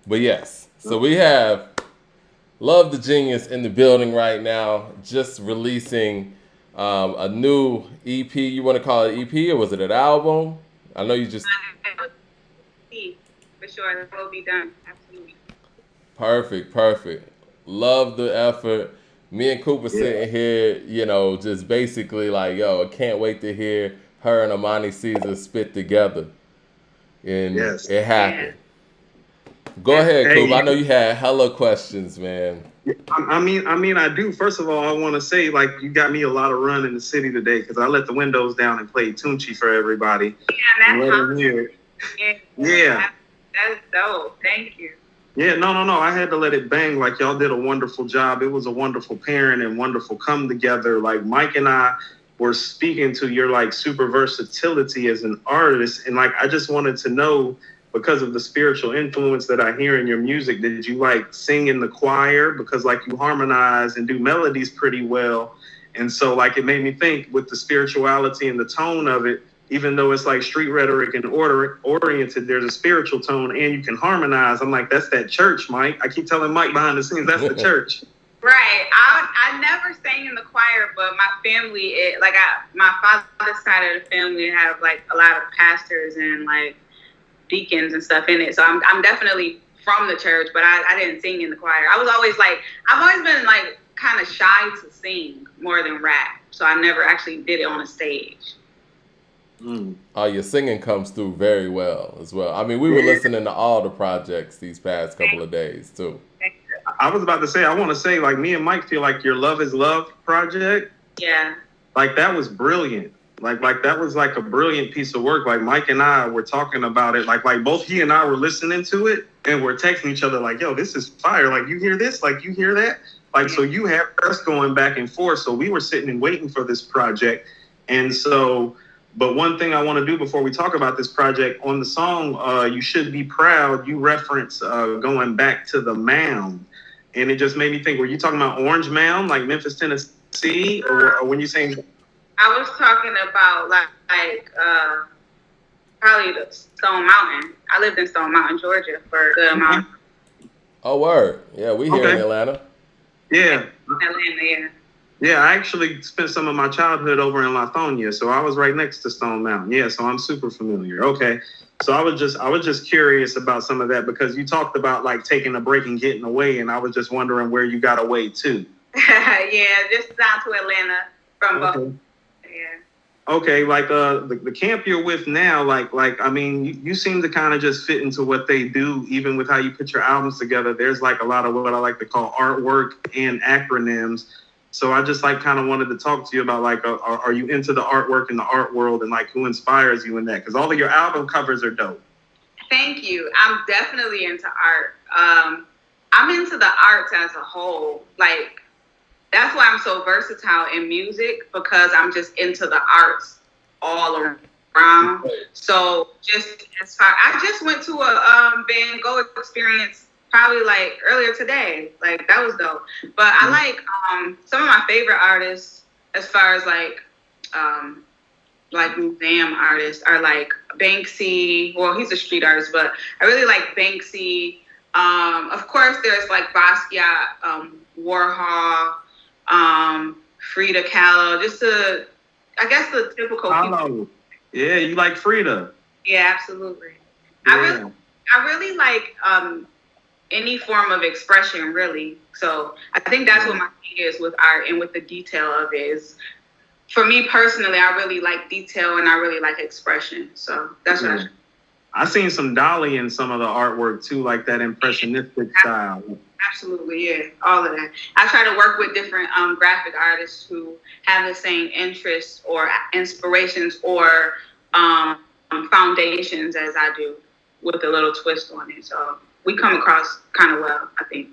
But yes, so we have Love the Genius in the building right now, just releasing a new EP. You want to call it EP or was it an album? I know you just For sure, that will be done. Absolutely. perfect, perfect. Love the effort. Me and Cooper Yeah. sitting here, just basically like, yo, I can't wait to hear her and Amani Caesar spit together. And Yes. it Yeah. happened. Go ahead, Hey, Cooper. I know you had hella questions, man. I do. First of all, I want to say, like, you got me a lot of run in the city today because I let the windows down and played Tunchi for everybody Yeah, and that's let them awesome. hear it. Yeah, Yeah. that's dope. Thank you. Yeah, no. I had to let it bang. Like, y'all did a wonderful job. It was a wonderful pairing and wonderful come together. Like, Mike and I were speaking to your like super versatility as an artist, and like I just wanted to know, because of the spiritual influence that I hear in your music, did you like sing in the choir? Because like you harmonize and do melodies pretty well, and so like it made me think with the spirituality and the tone of it, even though it's like street rhetoric and order oriented, there's a spiritual tone and you can harmonize. I'm like, that's that church, Mike. I keep telling Mike behind the scenes, that's the church. Right. I never sang in the choir, but my family, my father's side of the family have like a lot of pastors and like deacons and stuff in it. So I'm definitely from the church, but I didn't sing in the choir. I've always been like kind of shy to sing more than rap. So I never actually did it on a stage. Mm. Your singing comes through very well as well. I mean, we were Yeah. listening to all the projects these past couple of days too. I was about to say, I want to say, like, me and Mike feel like your Love is Love project, Yeah. like, that was brilliant. Like that was like a brilliant piece of work. Like, Mike and I were talking about it. Like both he and I were listening to it and we're texting each other, like, yo, this is fire. Like, you hear this? Like, you hear that? Like, so you have us going back and forth. So we were sitting and waiting for this project. And so, but one thing I want to do before we talk about this project, on the song, You Should Be Proud, you reference going back to the mound. And it just made me think, were you talking about Orange Mound, like Memphis, Tennessee? Or when you saying, I was talking about probably the Stone Mountain. I lived in Stone Mountain, Georgia for a good amount. Oh, word. Yeah, we here in okay, Atlanta. yeah. Atlanta, yeah. Yeah, I actually spent some of my childhood over in Lithonia, so I was right next to Stone Mountain. Yeah, so I'm super familiar. Okay. So I was just curious about some of that because you talked about like taking a break and getting away, and I was just wondering where you got away to. Yeah, just down to Atlanta from both. Okay. Yeah. Okay, like the camp you're with now, like I mean, you seem to kind of just fit into what they do, even with how you put your albums together. There's like a lot of what I like to call artwork and acronyms. So I just like kind of wanted to talk to you about like, are you into the artwork and the art world, and like who inspires you in that? Because all of your album covers are dope. Thank you. I'm definitely into art. I'm into the arts as a whole. Like that's why I'm so versatile in music because I'm just into the arts all around. So just as far, I just went to a Van Gogh experience probably like earlier today. Like that was dope. But I like some of my favorite artists as far as um, like museum artists are like Banksy. Well, he's a street artist, but I really like Banksy. Of course, there's like Basquiat, Warhol, Frida Kahlo, I guess the typical people. Hello. Yeah, you like Frida. Yeah, absolutely. I Yeah. really, I really like any form of expression, really. So I think that's what my thing is with art and with the detail of it is. For me personally, I really like detail and I really like expression. So that's what Yeah. I seen some Dolly in some of the artwork too, like that impressionistic style. absolutely, yeah, all of that. I try to work with different graphic artists who have the same interests or inspirations or foundations as I do, with a little twist on it. So we come across kind of well, I think.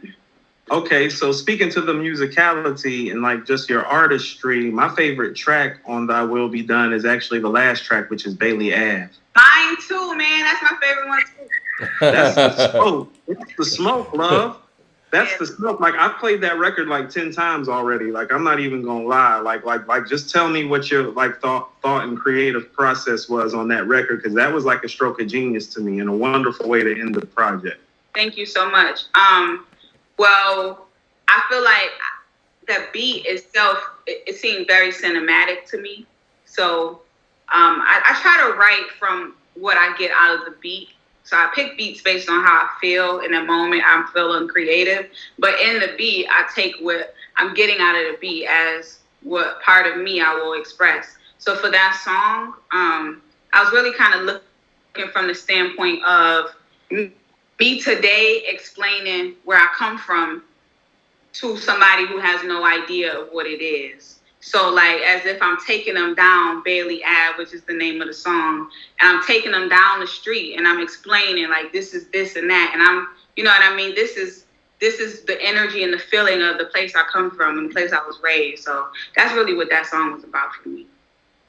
Okay, so speaking to the musicality and like just your artistry, my favorite track on Thy Will Be Done is actually the last track, which is Bailey Ave. Mine too, man. That's my favorite one too. That's the smoke. It's the smoke, love. That's Yeah. the smoke. Like I've played that record like 10 times already. Like I'm not even gonna lie. Like just tell me what your like thought and creative process was on that record, because that was like a stroke of genius to me and a wonderful way to end the project. Thank you so much. Well, I feel like the beat itself, it seemed very cinematic to me. So I try to write from what I get out of the beat. So I pick beats based on how I feel in the moment I'm feeling creative. But in the beat, I take what I'm getting out of the beat as what part of me I will express. So for that song, I was really kind of looking from the standpoint of me today explaining where I come from to somebody who has no idea of what it is. So like as if I'm taking them down Bailey Ave, which is the name of the song, and I'm taking them down the street and I'm explaining like this is this and that, and I'm, you know what I mean? This is the energy and the feeling of the place I come from and the place I was raised. So that's really what that song was about for me.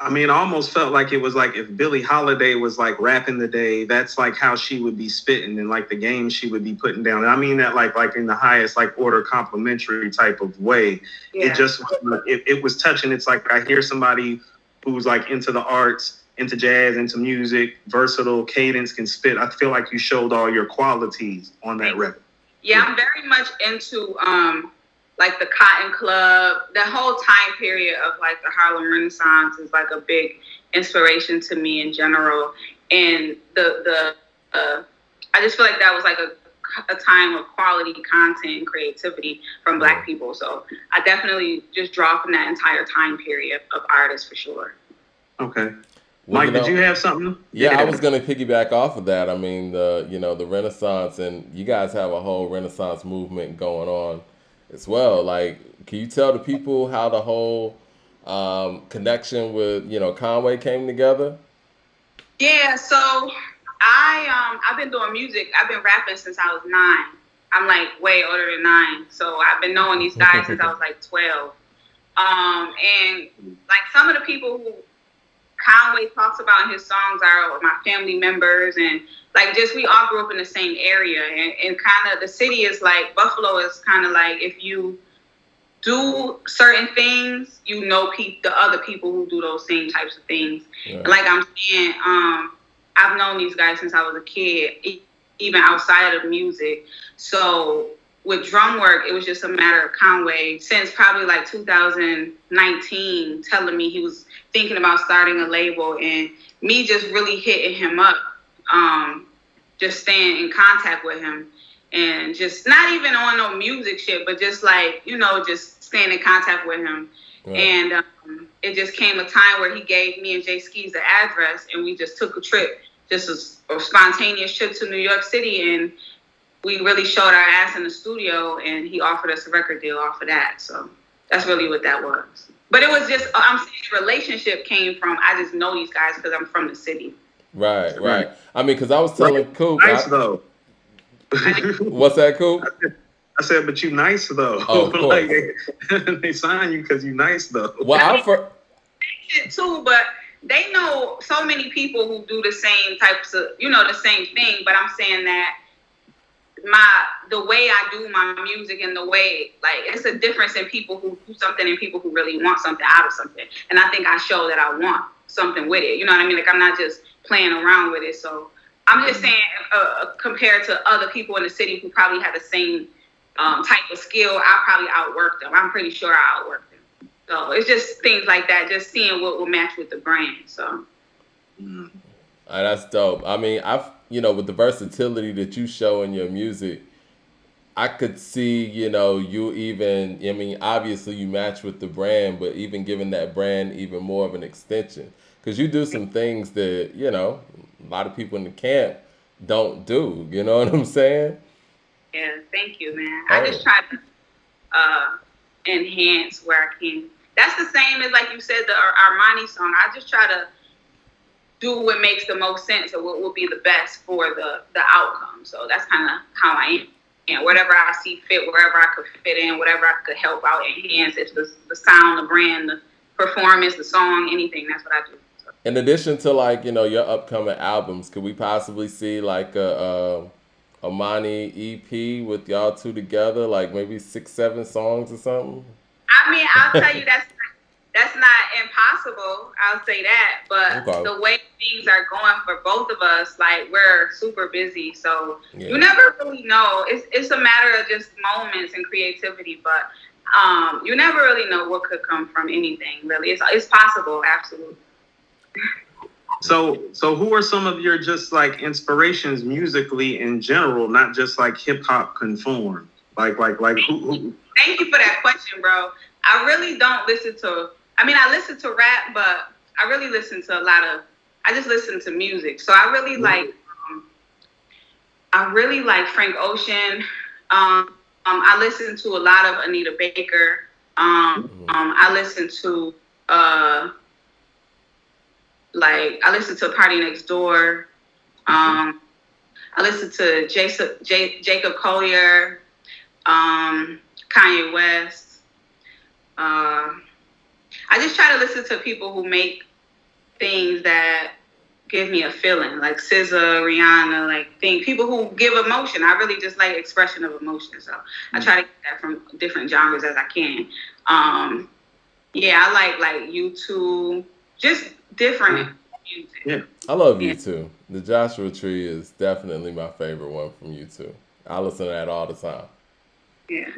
I mean, I almost felt like it was like if Billie Holiday was like rapping today, that's like how she would be spitting and like the game she would be putting down. And I mean that like in the highest like order complimentary type of way. Yeah. It was touching. It's like I hear somebody who's like into the arts, into jazz, into music, versatile, cadence, can spit. I feel like you showed all your qualities on that record. Yeah, I'm very much into like the Cotton Club. The whole time period of like the Harlem Renaissance is like a big inspiration to me in general. And I just feel like that was like a time of quality content and creativity from Black people. So I definitely just draw from that entire time period of artists for sure. Okay. Mike, did you have something? Yeah, I was going to piggyback off of that. I mean, the Renaissance, and you guys have a whole Renaissance movement going on as well. Like, can you tell the people how the whole connection with, Conway came together? Yeah, so I've been doing music. I've been rapping since I was 9. I'm like way older than 9. So I've been knowing these guys since I was like 12. And like some of the people who Conway talks about in his songs are my family members, and like just we all grew up in the same area, and kind of the city is like Buffalo is kind of like if you do certain things, you know the other people who do those same types of things. Yeah. Like I'm saying, I've known these guys since I was a kid, even outside of music. So with drum work, it was just a matter of Conway since probably like 2019 telling me he was thinking about starting a label, and me just really hitting him up, just staying in contact with him, and just not even on no music shit, but just like, just staying in contact with him. Right. And it just came a time where he gave me and Jay Skis the address, and we just took a trip, just a spontaneous trip to New York City, and we really showed our ass in the studio, and he offered us a record deal off of that. So that's really what that was. But it was just, I'm saying the relationship came from, I just know these guys because I'm from the city. Right. I mean, because I was telling Coop. Nice, though. What's that, Coop? I said, but you nice, though. Oh, of course. Like, they sign you because you nice, though. Well, shit too, but they know so many people who do the same types of, the same thing. But I'm saying that the way I do my music and the way, like, it's a difference in people who do something and people who really want something out of something. And I think I show that I want something with it. You know what I mean? Like, I'm not just playing around with it. So I'm just saying, compared to other people in the city who probably have the same type of skill, I probably outwork them. I'm pretty sure I outwork them. So it's just things like that, just seeing what will match with the brand. So. That's dope. I mean, with the versatility that you show in your music, I could see, you even, obviously you match with the brand, but even giving that brand even more of an extension. Because you do some things that, a lot of people in the camp don't do. You know what I'm saying? Yeah, thank you, man. I just try to enhance where I can. That's the same as, like you said, the Armani song. I just try to do what makes the most sense or what will be the best for the outcome. So that's kind of how I am. And whatever I see fit, wherever I could fit in, whatever I could help out, enhance, if the sound, the brand, the performance, the song, anything, that's what I do. So. In addition to, like, your upcoming albums, could we possibly see like a Amani EP with y'all two together, like maybe 6-7 songs or something? I mean, I'll tell you that's not impossible. I'll say that. But Okay. the way things are going for both of us, like we're super busy, so Yeah. you never really know. It's a matter of just moments and creativity, but you never really know what could come from anything. Really, it's possible, absolutely. So who are some of your just like inspirations musically in general, not just like hip hop conformed? Like who? Thank you for that question, bro. I really don't listen to. I mean, I listen to rap, but I really listen to a lot of. I just listen to music. So I really like. I really like Frank Ocean. I listen to a lot of Anita Baker. I listen to I listen to Party Next Door. I listen to Jacob Collier, Kanye West. I just try to listen to people who make things that give me a feeling, like SZA, Rihanna, like people who give emotion. I really just like expression of emotion, so I try to get that from different genres as I can. Yeah, I like U2, just different music. Yeah. I love U2. The Joshua Tree is definitely my favorite one from U2. I listen to that all the time. Yeah.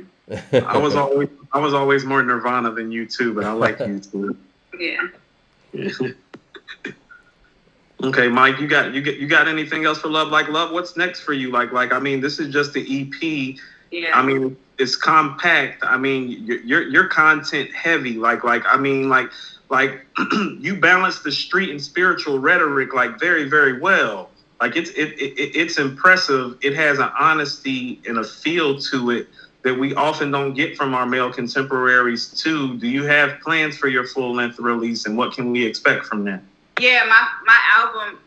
I was always more Nirvana than U2, but I like U2. Yeah. Okay, Mike, you got anything else for Love Like Love? What's next for you? Like I mean, this is just the EP. Yeah. I mean, it's compact. I mean, you're content heavy. Like you balance the street and spiritual rhetoric like very, very well. Like it's impressive. It has an honesty and a feel to it that we often don't get from our male contemporaries too. Do you have plans for your full length release, and what can we expect from that? Yeah, my album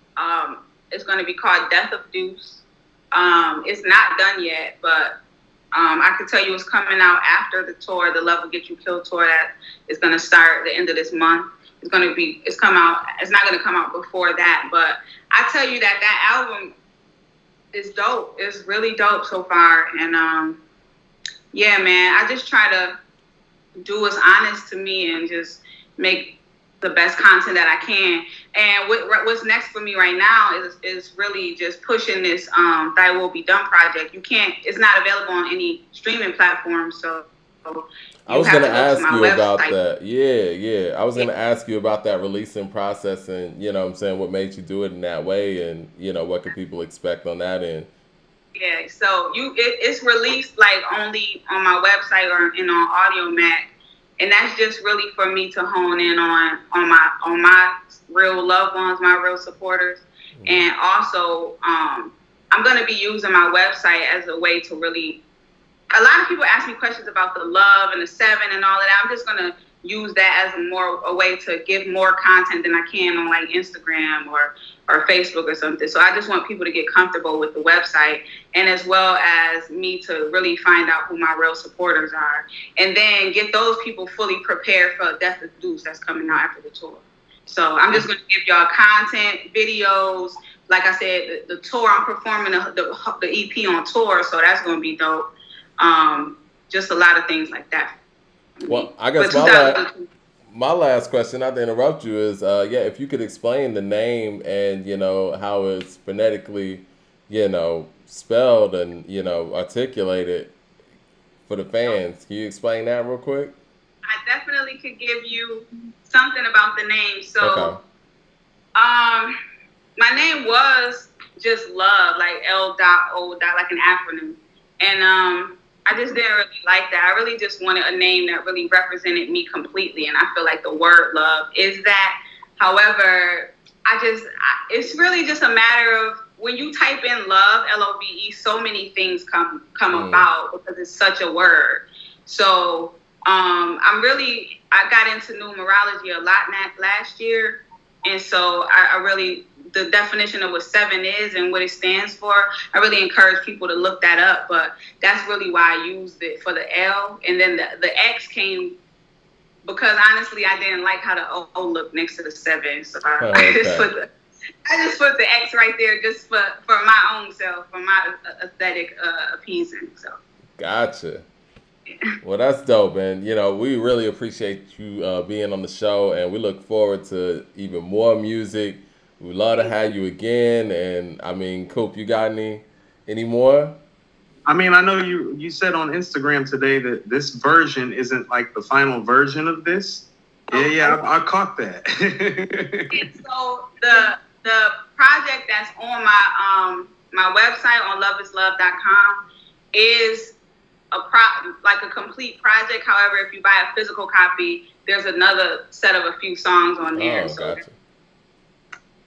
is going to be called Death of Deuce. It's not done yet, but I can tell you it's coming out after the tour, the Love Will Get You Killed tour that is going to start at the end of this month. It's not going to come out before that, but I tell you that album is dope. It's really dope so far. And yeah, man, I just try to do what's honest to me and just make the best content that I can. And what's next for me right now is really just pushing this Thy Will Be Done project. It's not available on any streaming platform, so I was going to ask you website. about that. Yeah. I was going to ask you about that releasing process and, you know what I'm saying, what made you do it in that way and, you know, what can people expect on that end? Yeah, so it's released like only on my website or on Audio Mac. And that's just really for me to hone in on my real loved ones, my real supporters. Mm-hmm. And also, I'm going to be using my website as a way to really, a lot of people ask me questions about the love and the 7 and all of that. I'm just going to use that as a way to give more content than I can on like Instagram or Facebook or something. So I just want people to get comfortable with the website, and as well as me to really find out who my real supporters are, and then get those people fully prepared for Death of Deuce that's coming out after the tour. So I'm just going to give y'all content, videos. Like I said, the tour, I'm performing the EP on tour, so that's going to be dope. Just a lot of things like that. Well, I guess my last question, not to interrupt you, is if you could explain the name and, you know, how it's phonetically, you know, spelled and, you know, articulated for the fans. Can you explain that real quick? I definitely could give you something about the name. So, okay. My name was just Love, like L.O. like an acronym. And I just didn't really like that. I really just wanted a name that really represented me completely. And I feel like the word love is that. However, it's really just a matter of when you type in love, Love, so many things come about because it's such a word. So I got into numerology a lot last year. And so the definition of what 7 is and what it stands for, I really encourage people to look that up. But that's really why I used it for the L. And then the X came because honestly, I didn't like how the O looked next to the 7. So I just put the X right there just for my own self, for my aesthetic appeasing. So. Gotcha. Well, that's dope, and we really appreciate you being on the show, and we look forward to even more music. We'd love to have you again, and I mean, Coop, you got any more? I mean, I know you said on Instagram today that this version isn't like the final version of this. Yeah, I caught that. And so the project that's on my website on loveisLove.com is like a complete project. However, if you buy a physical copy, there's another set of a few songs on there. Oh, So gotcha.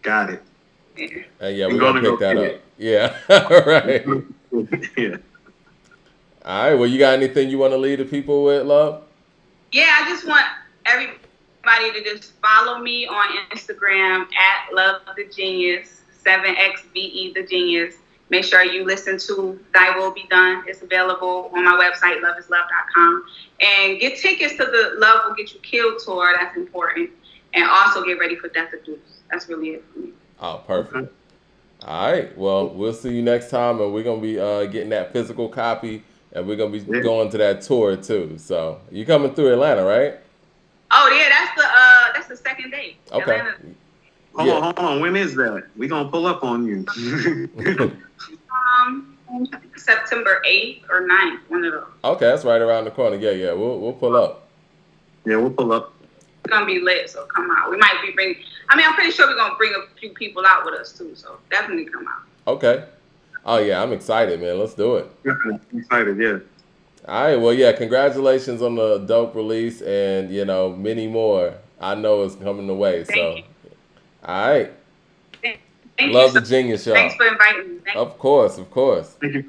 Got it. And yeah, I'm we're gonna gonna pick go that get up. Yeah, right. Yeah. All right. Well, you got anything you want to leave the people with, love? Yeah, I just want everybody to just follow me on Instagram at Love the Genius, 7xvethegenius. Make sure you listen to Thy Will Be Done. It's available on my website, loveisLove.com. And get tickets to the Love Will Get You Killed tour. That's important. And also get ready for Death of Deuce. That's really it for me. Oh, perfect. All right. Well, we'll see you next time, and we're gonna be getting that physical copy, and we're gonna be going to that tour too. So you coming through Atlanta, right? Oh yeah, that's the second date. Okay. Atlanta. Hold on. When is that? We gonna pull up on you. September 8th or 9th, one of those. Okay, that's right around the corner. Yeah. We'll pull up. Yeah, we'll pull up. It's gonna be lit, so come out. We might be bringing. I'm pretty sure we're gonna bring a few people out with us too. So definitely come out. Okay. Oh yeah, I'm excited, man. Let's do it. I'm excited. Yeah. All right. Well, yeah. Congratulations on the dope release, and many more. I know it's coming the way. Thank you. All right. Thank Love you. the Genius, y'all. Thanks for inviting me. Of course. Thank you.